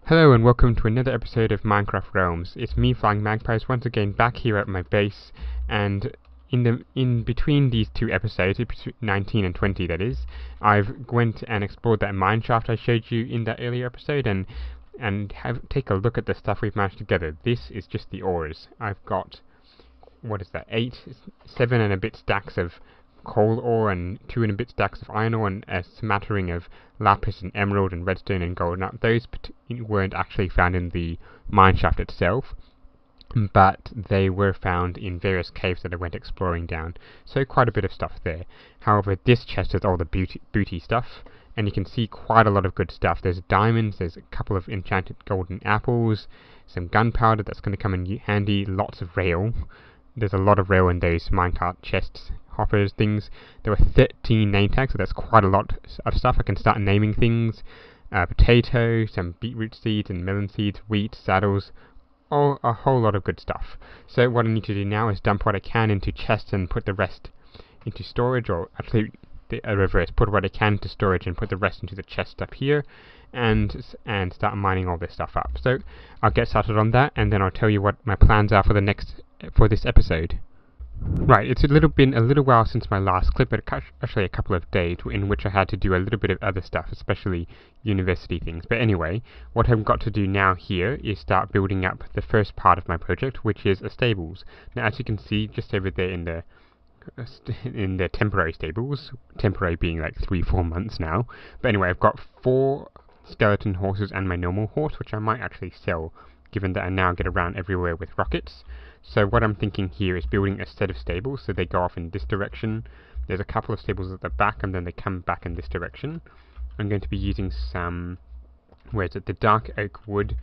Hello and welcome to another episode of Minecraft Realms. It's me, Flying Magpies, once again back here at my base, and in between these two episodes, between 19 and 20 that is, I've went and explored that mineshaft I showed you in that earlier episode and take a look at the stuff we've managed to gather. This is just the ores. I've got, what is that, 7 and a bit stacks of coal ore and 2 and a bit stacks of iron ore and a smattering of lapis and emerald and redstone and gold. Now those weren't actually found in the mineshaft itself, but they were found in various caves that I went exploring down, so quite a bit of stuff there. However, this chest has all the booty stuff, and you can see quite a lot of good stuff. There's diamonds, there's a couple of enchanted golden apples, some gunpowder that's going to come in handy, lots of rail. There's a lot of rail in those minecart chests, hoppers, things. There were 13 name tags, so that's quite a lot of stuff. I can start naming things. Potato, some beetroot seeds and melon seeds, wheat, saddles, a whole lot of good stuff. So what I need to do now is dump what I can into chests and put the rest into storage, or actually the reverse, put what I can into storage and put the rest into the chest up here, and start mining all this stuff up. So I'll get started on that, and then I'll tell you what my plans are for this episode. Right, it's been a little while since my last clip, but actually a couple of days in which I had to do a little bit of other stuff, especially university things. But anyway, what I've got to do now here is start building up the first part of my project, which is a stables. Now, as you can see, just over there in the temporary stables, temporary being like 3-4 months now. But anyway, I've got 4 skeleton horses and my normal horse, which I might actually sell, given that I now get around everywhere with rockets. So what I'm thinking here is building a set of stables, so they go off in this direction. There's a couple of stables at the back, and then they come back in this direction. I'm going to be using some, the dark oak wood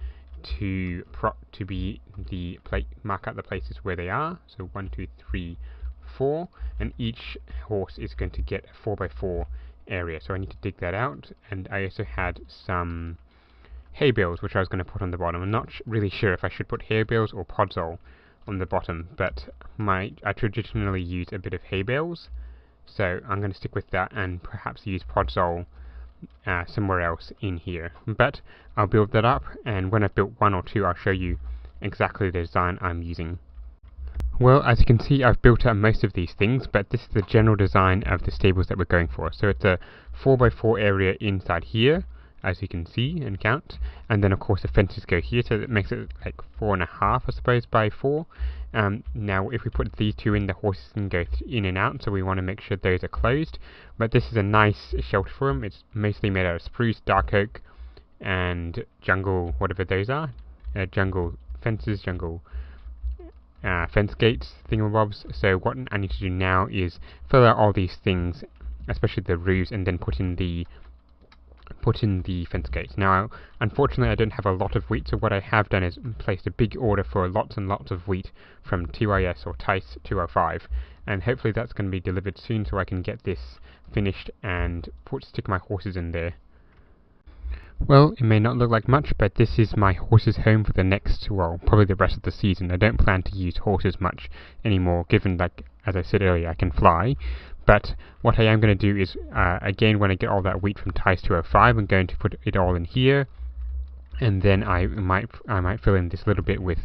to mark out the places where they are. So 1, 2, 3, 4, and each horse is going to get a 4x4 area. So I need to dig that out, and I also had some hay bales which I was going to put on the bottom. I'm not really sure if I should put hay bales or podzol on the bottom, but I traditionally use a bit of hay bales, so I'm going to stick with that and perhaps use podzol somewhere else in here. But I'll build that up, and when I've built 1 or 2 I'll show you exactly the design I'm using. Well, as you can see, I've built up most of these things, but this is the general design of the stables that we're going for. So it's a 4x4 area inside here, as you can see and count, and then of course the fences go here, so that makes it like 4.5, I suppose, by 4. Now if we put these 2 in, the horses can go in and out, so we want to make sure those are closed. But this is a nice shelter for them. It's mostly made out of spruce, dark oak, and jungle, whatever those are, jungle fences, jungle fence gates, thingamabobs. So what I need to do now is fill out all these things, especially the roofs, and then put in the fence gates. Now, unfortunately, I don't have a lot of wheat, so what I have done is placed a big order for lots and lots of wheat from TIS or TICE 205, and hopefully that's going to be delivered soon, so I can get this finished and stick my horses in there. Well, it may not look like much, but this is my horse's home for the next, well, probably the rest of the season. I don't plan to use horses much anymore, given, like, as I said earlier, I can fly. But what I am going to do is, again, when I get all that wheat from TICE 205, I'm going to put it all in here, and then I might fill in this little bit with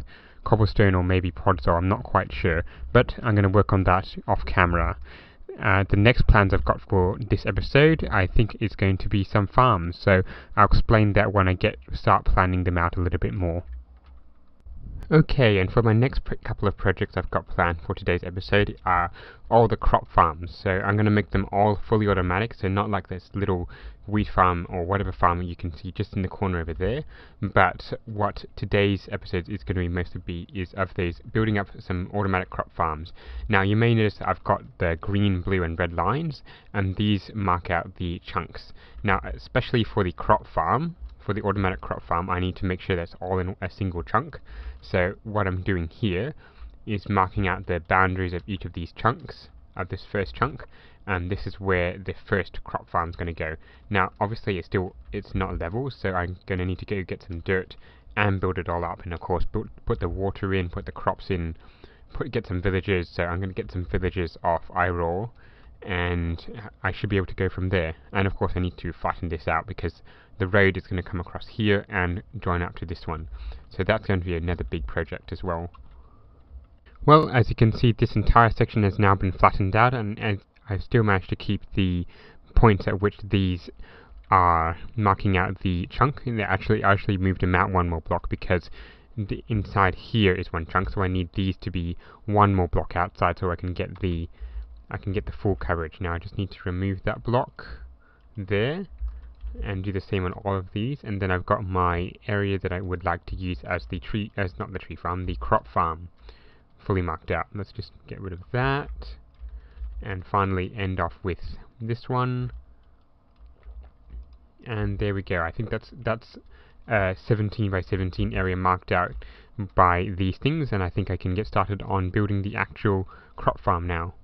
cobblestone or maybe podzol, I'm not quite sure, but I'm going to work on that off camera. The next plans I've got for this episode, I think, is going to be some farms, so I'll explain that when I start planning them out a little bit more. Okay, and for my next couple of projects I've got planned for today's episode are all the crop farms. So I'm going to make them all fully automatic, so not like this little wheat farm or whatever farm you can see just in the corner over there. But what today's episode is going to be mostly is of these building up some automatic crop farms. Now you may notice that I've got the green, blue and red lines, and these mark out the chunks. Now, especially for the crop farm, for the automatic crop farm, I need to make sure that's all in a single chunk. So what I'm doing here is marking out the boundaries of each of these chunks, of this first chunk, and this is where the first crop farm is going to go. Now obviously it's not level, so I'm going to need to go get some dirt and build it all up, and of course put the water in, put the crops in, get some villagers. So I'm going to get some villagers off iRaw and I should be able to go from there. And of course I need to flatten this out because the road is going to come across here and join up to this one. So that's going to be another big project as well. Well, as you can see, this entire section has now been flattened out, and I've still managed to keep the points at which these are marking out the chunk. And I actually moved them out one more block because the inside here is one chunk, so I need these to be one more block outside so I can get the full coverage. Now I just need to remove that block there and do the same on all of these, and then I've got my area that I would like to use as the crop farm fully marked out. Let's just get rid of that and finally end off with this one, and there we go. I think that's 17 by 17 area marked out by these things, and I think I can get started on building the actual crop farm now.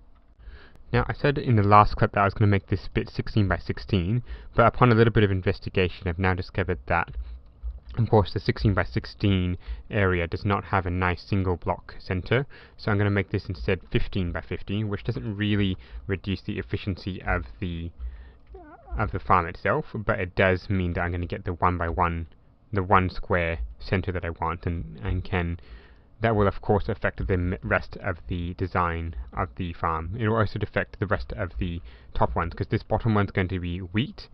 Now, I said in the last clip that I was going to make this bit 16 by 16, but upon a little bit of investigation I've now discovered that, of course, the 16 by 16 area does not have a nice single block center, so I'm going to make this instead 15 by 15, which doesn't really reduce the efficiency of the farm itself, but it does mean that I'm going to get the one square center that I want, and that will of course affect the rest of the design of the farm. It will also affect the rest of the top ones, because this bottom one's going to be wheat,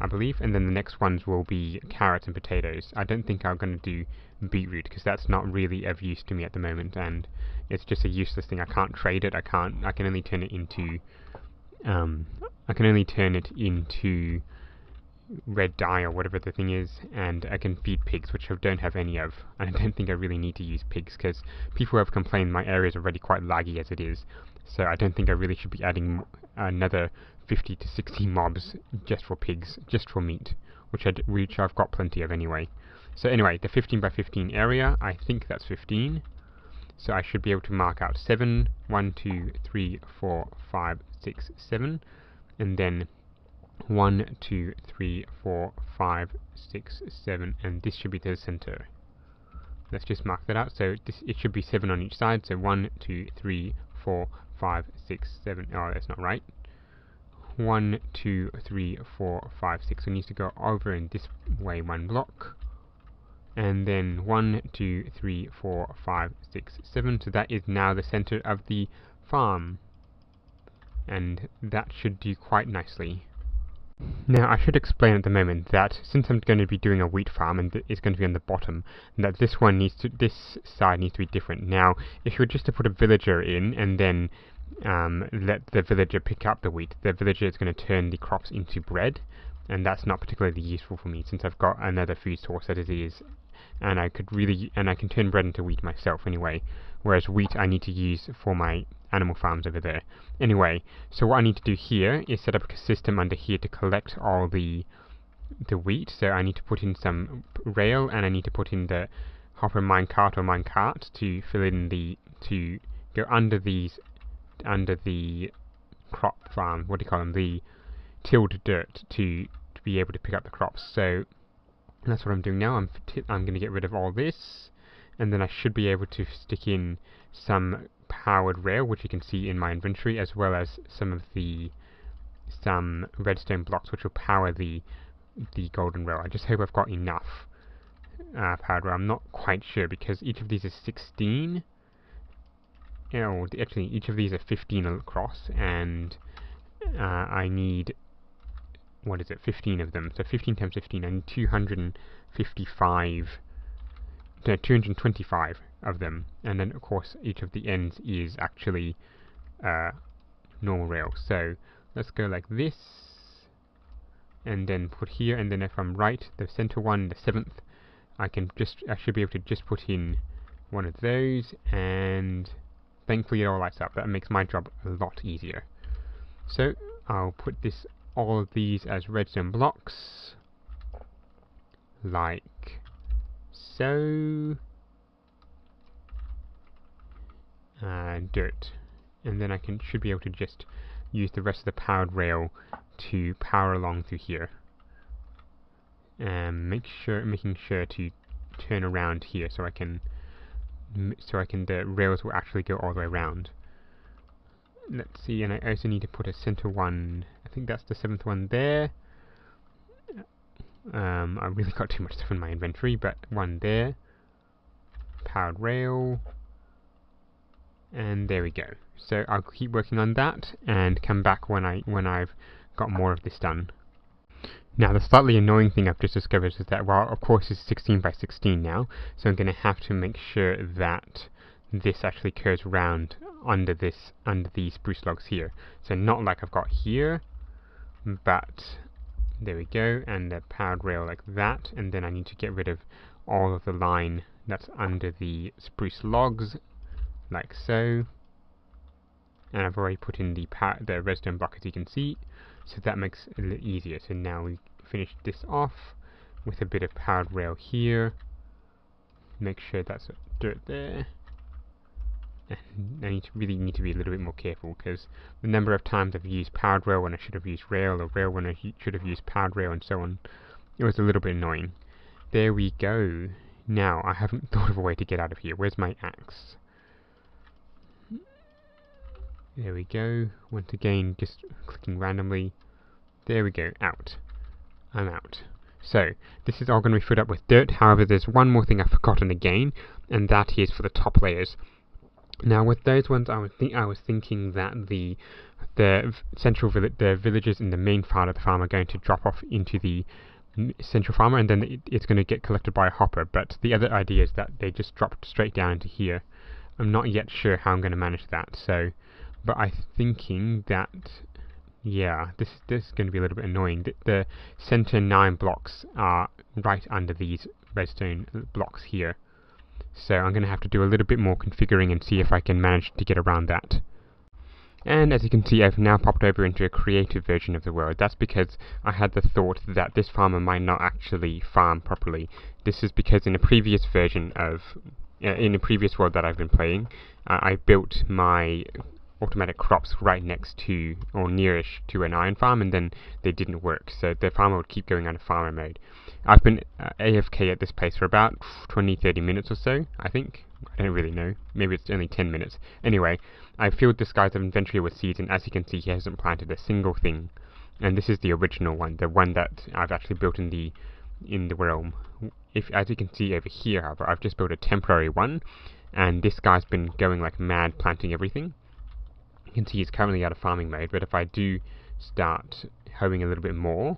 I believe, and then the next ones will be carrots and potatoes. I don't think I'm going to do beetroot because that's not really of use to me at the moment, and it's just a useless thing. I can't trade it. I can only turn it into red dye or whatever the thing is, and I can feed pigs, which I don't have any of, and I don't think I really need to use pigs because people have complained my area is already quite laggy as it is, so I don't think I really should be adding another 50 to 60 mobs just for pigs, just for meat, which I've got plenty of anyway. So anyway, the 15 by 15 area, I think that's 15, so I should be able to mark out 7, 1, 2, 3, 4, 5, 6, 7, and then 1, 2, 3, 4, 5, 6, 7, and this should be the center. Let's just mark that out. So it should be 7 on each side. So 1, 2, 3, 4, 5, 6, 7. Oh, that's not right. 1, 2, 3, 4, 5, 6. So it needs to go over in this way one block. And then 1, 2, 3, 4, 5, 6, 7. So that is now the center of the farm. And that should do quite nicely. Now, I should explain at the moment that since I'm going to be doing a wheat farm and it's going to be on the bottom, that this side needs to be different. Now, if you were just to put a villager in and then let the villager pick up the wheat, the villager is going to turn the crops into bread, and that's not particularly useful for me since I've got another food source as it is, and I can turn bread into wheat myself anyway, whereas wheat I need to use for my animal farms over there. Anyway, so what I need to do here is set up a system under here to collect all the wheat. So I need to put in some rail, and I need to put in the hopper minecart or minecart to fill in to go under the crop farm, what do you call them, the tilled dirt, to be able to pick up the crops. So that's what I'm doing now. I'm going to get rid of all this, and then I should be able to stick in some powered rail, which you can see in my inventory, as well as some redstone blocks which will power the golden rail. I just hope I've got enough powered rail. I'm not quite sure because each of these is 16. Actually, each of these are 15 across, and I need, 15 of them. So 15 times 15, I need 225 of them, and then of course each of the ends is actually normal rail. So let's go like this, and then put here, and then if I'm right, the center one, the 7th, I should be able to just put in one of those, and thankfully it all lights up. That makes my job a lot easier. So I'll put all of these as redstone blocks, like so. Dirt, and then I should be able to just use the rest of the powered rail to power along through here, and making sure to turn around here so the rails will actually go all the way around. let's see, and I also need to put a center one. I think that's the 7th one there. I really got too much stuff in my inventory, but one there. Powered rail. And there we go. So I'll keep working on that and come back when I've got more of this done. Now the slightly annoying thing I've just discovered is that, well, of course it's 16 by 16 now, so I'm going to have to make sure that this actually curves round under these spruce logs here. So not like I've got here, but there we go, and a powered rail like that, and then I need to get rid of all of the line that's under the spruce logs, like so. And I've already put in the redstone block, as you can see, so that makes it a little easier. So now we finish this off with a bit of powered rail here. Make sure that's dirt there. And I really need to be a little bit more careful, because the number of times I've used powered rail when I should have used rail, or rail when I should have used powered rail, and so on, it was a little bit annoying. There we go. Now, I haven't thought of a way to get out of here. Where's my axe? There we go. Once again, just clicking randomly. There we go. Out. I'm out. So, this is all going to be filled up with dirt. However, there's one more thing I've forgotten again, and that is for the top layers. Now, with those ones, I was thinking that the villagers in the main part of the farm are going to drop off into the central farmer, and then it's going to get collected by a hopper. But the other idea is that they just dropped straight down into here. I'm not yet sure how I'm going to manage that. So, but I'm thinking that, yeah, this is going to be a little bit annoying. The center 9 blocks are right under these redstone blocks here. So I'm going to have to do a little bit more configuring and see if I can manage to get around that. And as you can see, I've now popped over into a creative version of the world. That's because I had the thought that this farmer might not actually farm properly. This is because in a previous version of, in a previous world that I've been playing, I built my automatic crops right next to, or nearish to, an iron farm, and then they didn't work, so the farmer would keep going under farmer mode. I've been AFK at this place for about 20-30 minutes or so, I think. I don't really know. Maybe it's only 10 minutes. Anyway, I filled this guy's inventory with seeds, and as you can see, he hasn't planted a single thing. And this is the original one, the one that I've actually built in the realm. As you can see over here, however, I've just built a temporary one, and this guy's been going like mad planting everything. You can see he's currently out of farming mode, but if I do start hoeing a little bit more,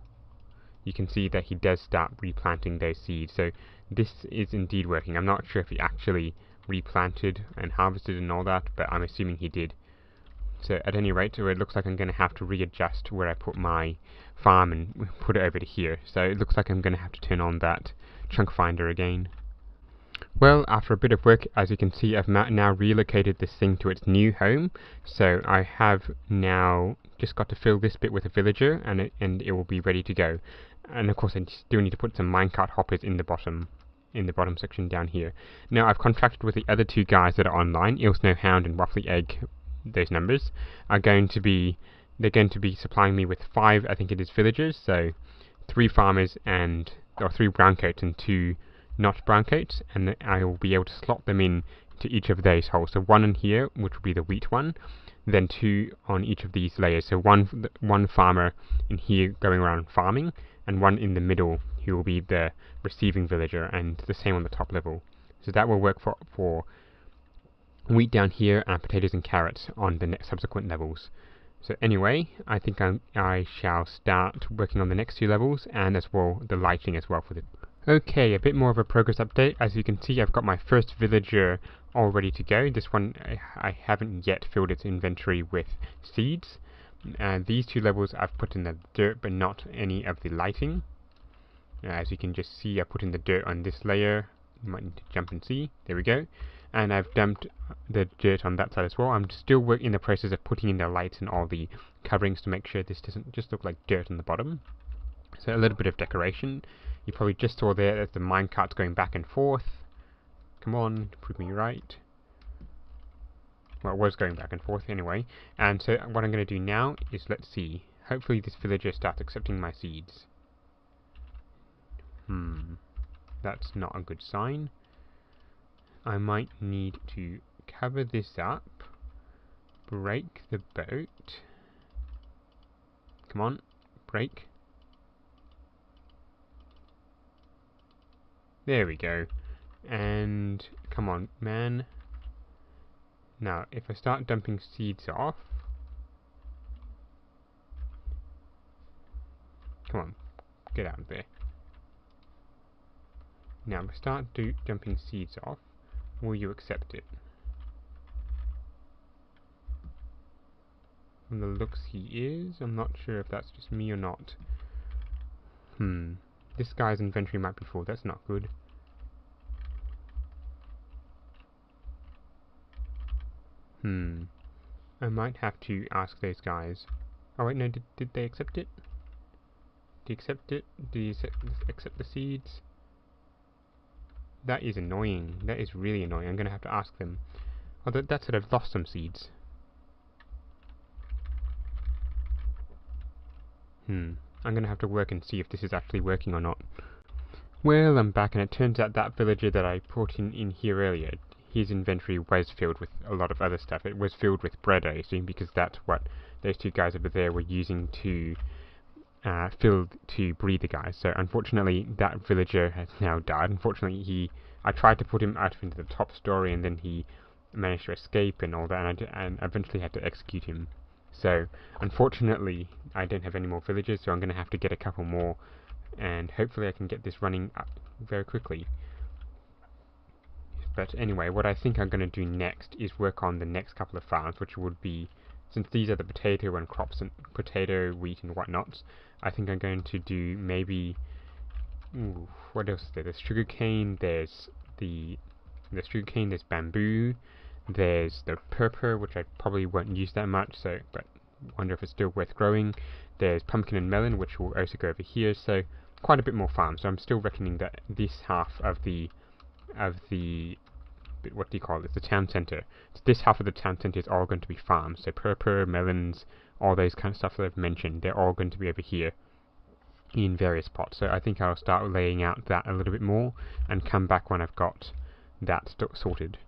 you can see that he does start replanting those seeds. So this is indeed working. I'm not sure if he actually replanted and harvested and all that, but I'm assuming he did. So at any rate, it looks like I'm going to have to readjust where I put my farm and put it over to here. So it looks like I'm going to have to turn on that chunk finder again. Well, after a bit of work, as you can see, I've now relocated this thing to its new home. So I have now just got to fill this bit with a villager, and it will be ready to go. And of course, I still need to put some minecart hoppers in the bottom section down here. Now, I've contracted with the other 2 guys that are online, IlSnowHound and Waffly Egg. Those numbers are going to be, they're going to be supplying me with 5, I think it is, villagers. So 3 farmers or 3 browncoats and 2 not browncoats, and I will be able to slot them in to each of those holes. So 1 in here, which will be the wheat one, then 2 on each of these layers. So one farmer in here going around farming, and 1 in the middle who will be the receiving villager, and the same on the top level. So that will work for wheat down here, and potatoes and carrots on the next subsequent levels. So anyway, I think I shall start working on the next 2 levels, and as well the lighting as well for the... Okay, a bit more of a progress update. As you can see, I've got my first villager all ready to go. This one, I haven't yet filled its inventory with seeds. These 2 levels I've put in the dirt, but not any of the lighting. As you can just see, I put in the dirt on this layer. You might need to jump and see. There we go. And I've dumped the dirt on that side as well. I'm still in the process of putting in the lights and all the coverings to make sure this doesn't just look like dirt on the bottom. So a little bit of decoration. You probably just saw there that the minecart's going back and forth. Come on, prove me right. Well, it was going back and forth anyway. And so what I'm going to do now is, let's see. Hopefully this villager starts accepting my seeds. That's not a good sign. I might need to cover this up break the boat. Come on, break. There we go. And come on, man. Now, if I start dumping seeds off, come on, get out of there. Now, if I start dumping seeds off, will you accept it? From the looks he is. I'm not sure if that's just me or not. This guy's inventory might be full. That's not good. I might have to ask those guys. Oh wait, no, did they accept it? Did he accept it? Did he accept the seeds? That is annoying. That is really annoying. I'm going to have to ask them. Oh, that's it. I've lost some seeds. I'm going to have to work and see if this is actually working or not. Well, I'm back, and it turns out that villager that I brought in here earlier, his inventory was filled with a lot of other stuff. It was filled with bread, I assume, because that's what those two guys over there were using to breed the guys. So unfortunately, that villager has now died. Unfortunately, I tried to put him out into the top story, and then he managed to escape and all that, and eventually had to execute him. So unfortunately, I don't have any more villagers, so I'm going to have to get a couple more, and hopefully I can get this running up very quickly. But anyway, what I think I'm going to do next is work on the next couple of farms, which would be, since these are the potato and crops, and potato, wheat and whatnot, I think I'm going to do maybe, what else is there? There's sugarcane, there's sugarcane, there's bamboo, there's the purple, which I probably won't use that much, but wonder if it's still worth growing. There's pumpkin and melon, which will also go over here, so quite a bit more farms. So I'm still reckoning that this half of the what do you call it? The town centre. So this half of the town centre is all going to be farms. So purple, melons, all those kind of stuff that I've mentioned, they're all going to be over here in various pots. So I think I'll start laying out that a little bit more and come back when I've got that sorted.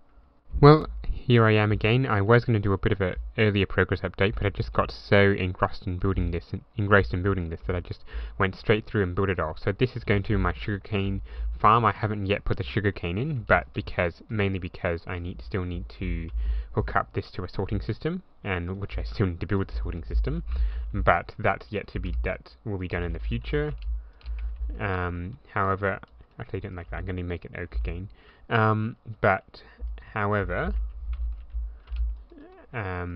Well, here I am again. I was going to do a bit of an earlier progress update, but I just got so engrossed in building this that I just went straight through and built it all. So this is going to be my sugarcane farm. I haven't yet put the sugarcane in, but mainly because I still need to hook up this to a sorting system, and which I still need to build the sorting system. But that will be done in the future. However, actually I don't like that. I'm going to make it oak again. However, so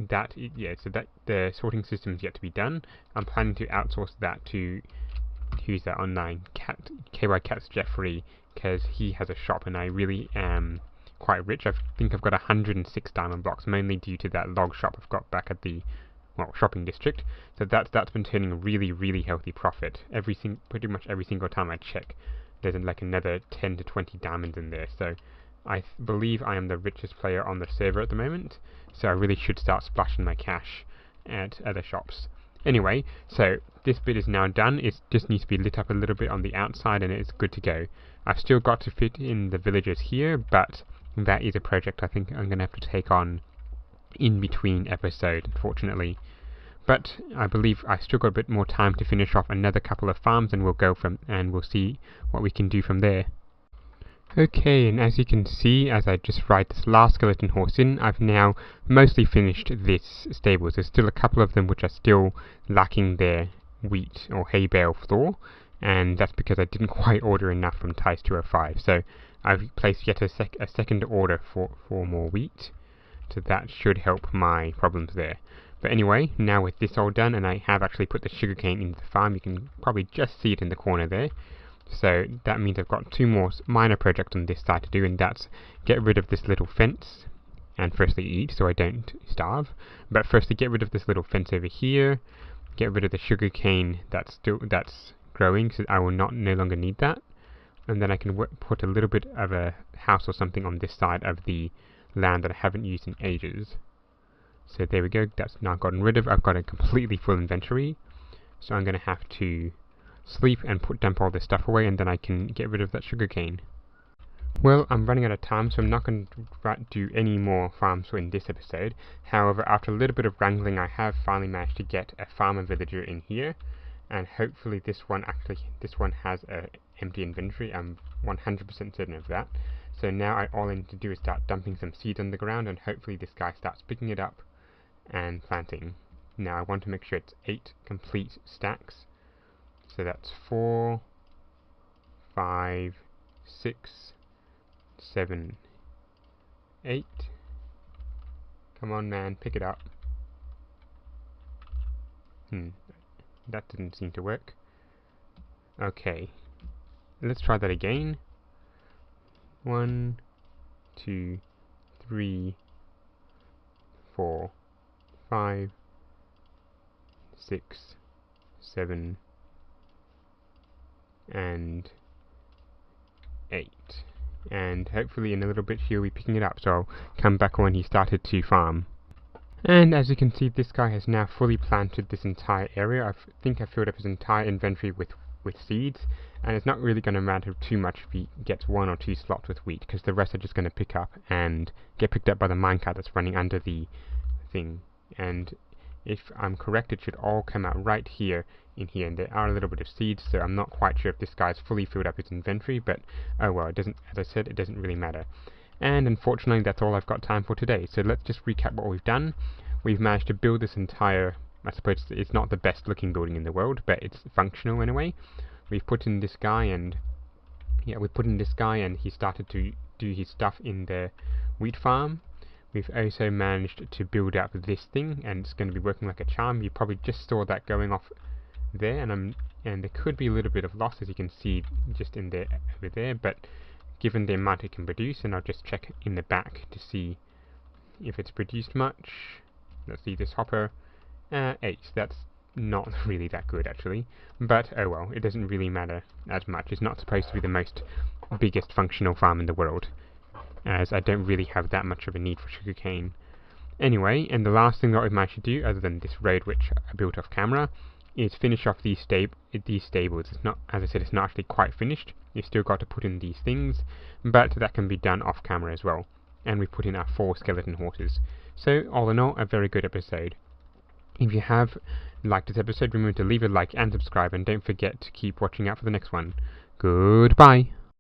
that the sorting system is yet to be done. I'm planning to outsource that to who's that online? KY Cats Jeffrey, because he has a shop, and I really am quite rich. I think I've got 106 diamond blocks, mainly due to that log shop I've got back at the shopping district. So that's been turning a really, really healthy profit. Pretty much every single time I check, there's like another 10 to 20 diamonds in there. So I believe I am the richest player on the server at the moment, so I really should start splashing my cash at other shops. Anyway, so this bit is now done. It just needs to be lit up a little bit on the outside, and it's good to go. I've still got to fit in the villagers here, but that is a project I think I'm going to have to take on in between episodes, unfortunately. But I believe I still got a bit more time to finish off another couple of farms, and we'll see what we can do from there. Okay, and as you can see, as I just ride this last skeleton horse in, I've now mostly finished this stables. There's still a couple of them which are still lacking their wheat or hay bale floor, and that's because I didn't quite order enough from Tice 205. So I've placed yet a second order for more wheat, so that should help my problems there. But anyway, now with this all done, and I have actually put the sugarcane into the farm, you can probably just see it in the corner there. So that means I've got two more minor projects on this side to do, and that's get rid of this little fence, and firstly eat so I don't starve. But firstly get rid of this little fence over here, get rid of the sugarcane that's growing, so I will no longer need that. And then I can put a little bit of a house or something on this side of the land that I haven't used in ages. So there we go, that's now gotten rid of. I've got a completely full inventory, so I'm going to have to sleep and dump all this stuff away, and then I can get rid of that sugarcane. Well, I'm running out of time, so I'm not going to do any more farms in this episode. However, after a little bit of wrangling, I have finally managed to get a farmer villager in here, and hopefully this one has a empty inventory. I'm 100% certain of that. So now all I need to do is start dumping some seeds on the ground, and hopefully this guy starts picking it up and planting. Now I want to make sure it's 8 complete stacks. So that's 4, 5, 6, 7, 8. Come on, man, pick it up. That didn't seem to work. Okay, let's try that again. 1, 2, 3, 4, 5, 6, 7, and 8. And hopefully in a little bit he'll be picking it up, so I'll come back when he started to farm. And as you can see, this guy has now fully planted this entire area. I think I filled up his entire inventory with seeds, and it's not really going to matter too much if he gets 1 or 2 slots with wheat, because the rest are just going to pick up and get picked up by the minecart that's running under the thing. And if I'm correct, it should all come out right here in here, and there are a little bit of seeds, so I'm not quite sure if this guy's fully filled up his inventory, but oh well, it doesn't, as I said, it doesn't really matter. And unfortunately that's all I've got time for today, so let's just recap what we've done. We've managed to build this entire, I suppose it's not the best looking building in the world, but it's functional in a way. We've put in this guy, and he started to do his stuff in the wheat farm. We've also managed to build up this thing, and it's going to be working like a charm. You probably just saw that going off there, and there could be a little bit of loss, as you can see just in there over there, but given the amount it can produce, and I'll just check in the back to see if it's produced much. Let's see, this hopper, 8. That's not really that good actually, but oh well, it doesn't really matter as much. It's not supposed to be the most biggest functional farm in the world, as I don't really have that much of a need for sugarcane. Anyway, and the last thing that we've managed to do, other than this road which I built off camera, is finish off these stables. It's not, as I said, it's not actually quite finished. You've still got to put in these things, but that can be done off camera as well. And we put in our 4 skeleton horses. So all in all, a very good episode. If you have liked this episode, remember to leave a like and subscribe, and don't forget to keep watching out for the next one. Goodbye!